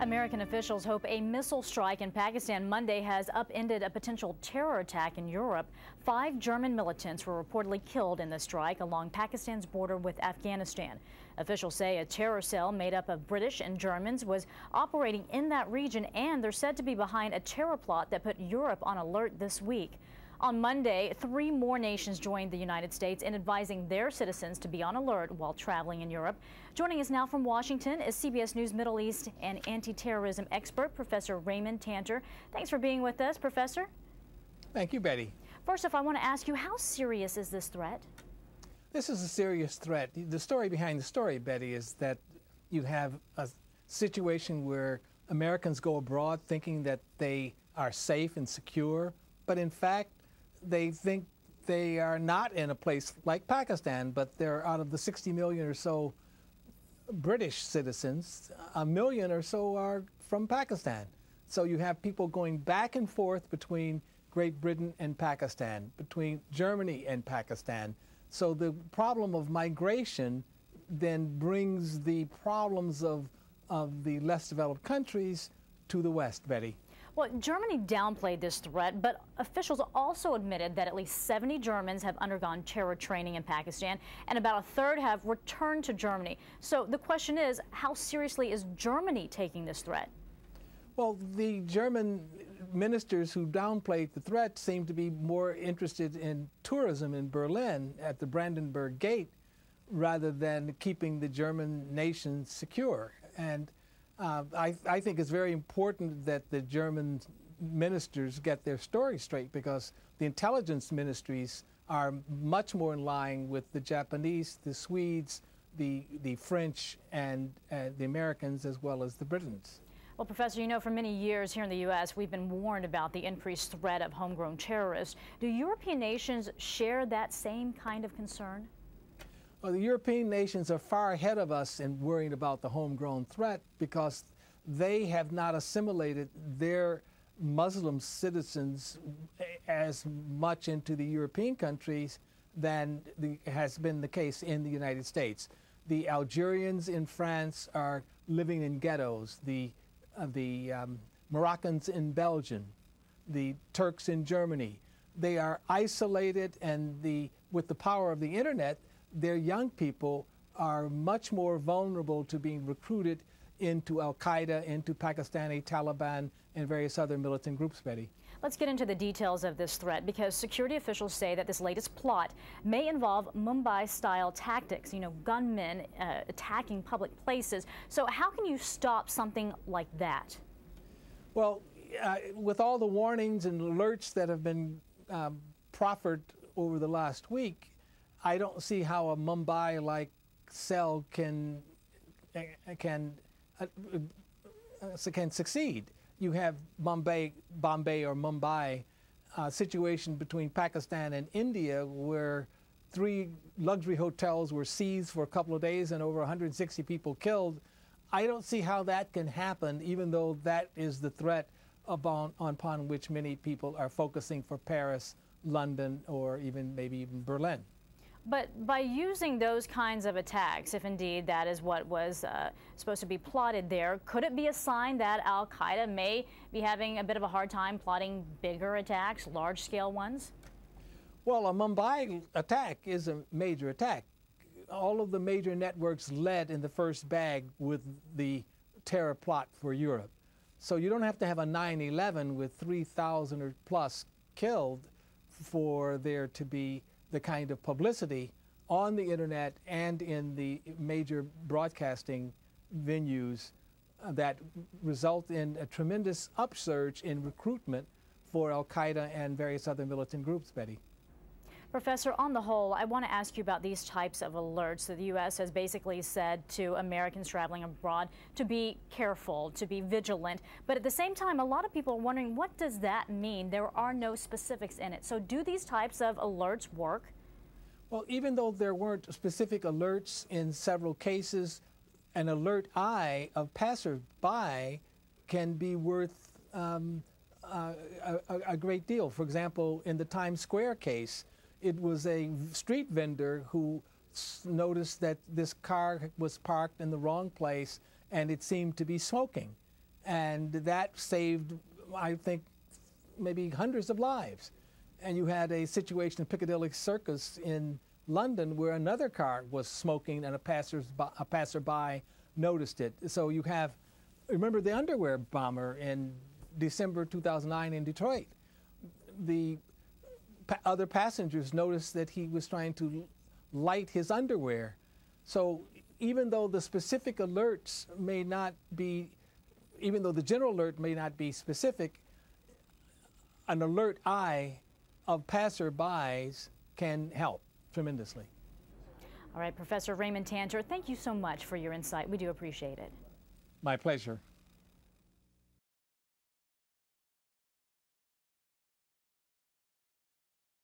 American officials hope a missile strike in Pakistan Monday has upended a potential terror attack in Europe. 5 German militants were reportedly killed in the strike along Pakistan's border with Afghanistan. Officials say a terror cell made up of British and Germans was operating in that region, and they're said to be behind a terror plot that put Europe on alert this week. On Monday, 3 more nations joined the United States in advising their citizens to be on alert while traveling in Europe. Joining us now from Washington is CBS News Middle East and anti-terrorism expert, Professor Raymond Tanter. Thanks for being with us, Professor. Thank you, Betty. First off, I want to ask you, how serious is this threat? This is a serious threat. The story behind the story, Betty, is that you have a situation where Americans go abroad thinking that they are safe and secure, but in fact, they think they are not in a place like Pakistan, but they're out of the 60 million or so British citizens, 1 million or so are from Pakistan. So you have people going back and forth between Great Britain and Pakistan, between Germany and Pakistan. So the problem of migration then brings the problems of the less developed countries to the West, Betty. Well, Germany downplayed this threat, but officials also admitted that at least 70 Germans have undergone terror training in Pakistan, and about a third have returned to Germany. So the question is, how seriously is Germany taking this threat? Well, the German ministers who downplayed the threat seem to be more interested in tourism in Berlin at the Brandenburg Gate rather than keeping the German nation secure. And I think it's very important that the German ministers get their story straight, because the intelligence ministries are much more in line with the Japanese, the Swedes, the French, and the Americans, as well as the Britons. Well, Professor, you know, for many years here in the U.S., we've been warned about the increased threat of homegrown terrorists. Do European nations share that same kind of concern? Well, the European nations are far ahead of us in worrying about the homegrown threat, because they have not assimilated their Muslim citizens as much into the European countries than has been the case in the United States. The Algerians in France are living in ghettos. The Moroccans in Belgium, the Turks in Germany. They are isolated, and with the power of the internet, their young people are much more vulnerable to being recruited into Al-Qaeda, into Pakistani Taliban, and various other militant groups, Betty. Let's get into the details of this threat, because security officials say that this latest plot may involve Mumbai-style tactics, you know, gunmen attacking public places. So how can you stop something like that? Well, with all the warnings and alerts that have been proffered over the last week, I don't see how a Mumbai-like cell can succeed. You have Bombay or Mumbai situation between Pakistan and India, where 3 luxury hotels were seized for a couple of days and over 160 people killed. I don't see how that can happen, even though that is the threat upon which many people are focusing for Paris, London, or maybe even Berlin. But by using those kinds of attacks, if indeed that is what was supposed to be plotted there, could it be a sign that Al-Qaeda may be having a bit of a hard time plotting bigger attacks, large-scale ones? Well, a Mumbai attack is a major attack. All of the major networks led in the first bag with the terror plot for Europe. So you don't have to have a 9/11 with 3,000 or plus killed for there to be the kind of publicity on the internet and in the major broadcasting venues that result in a tremendous upsurge in recruitment for Al-Qaeda and various other militant groups, Betty. Professor, on the whole, I want to ask you about these types of alerts. So the U.S. has basically said to Americans traveling abroad to be careful, to be vigilant. But at the same time, a lot of people are wondering, what does that mean? There are no specifics in it. So do these types of alerts work? Well, even though there weren't specific alerts in several cases, an alert eye of passersby can be worth a great deal. For example, in the Times Square case, it was a street vendor who noticed that this car was parked in the wrong place and it seemed to be smoking. And that saved, I think, maybe hundreds of lives. And you had a situation in Piccadilly Circus in London where another car was smoking and a passerby noticed it. So you have, remember the underwear bomber in December 2009 in Detroit. The other passengers noticed that he was trying to light his underwear. So even though the specific alerts may not be, even though the general alert may not be specific, an alert eye of passerbys can help tremendously. All right, Professor Raymond Tanter, thank you so much for your insight. We do appreciate it. My pleasure.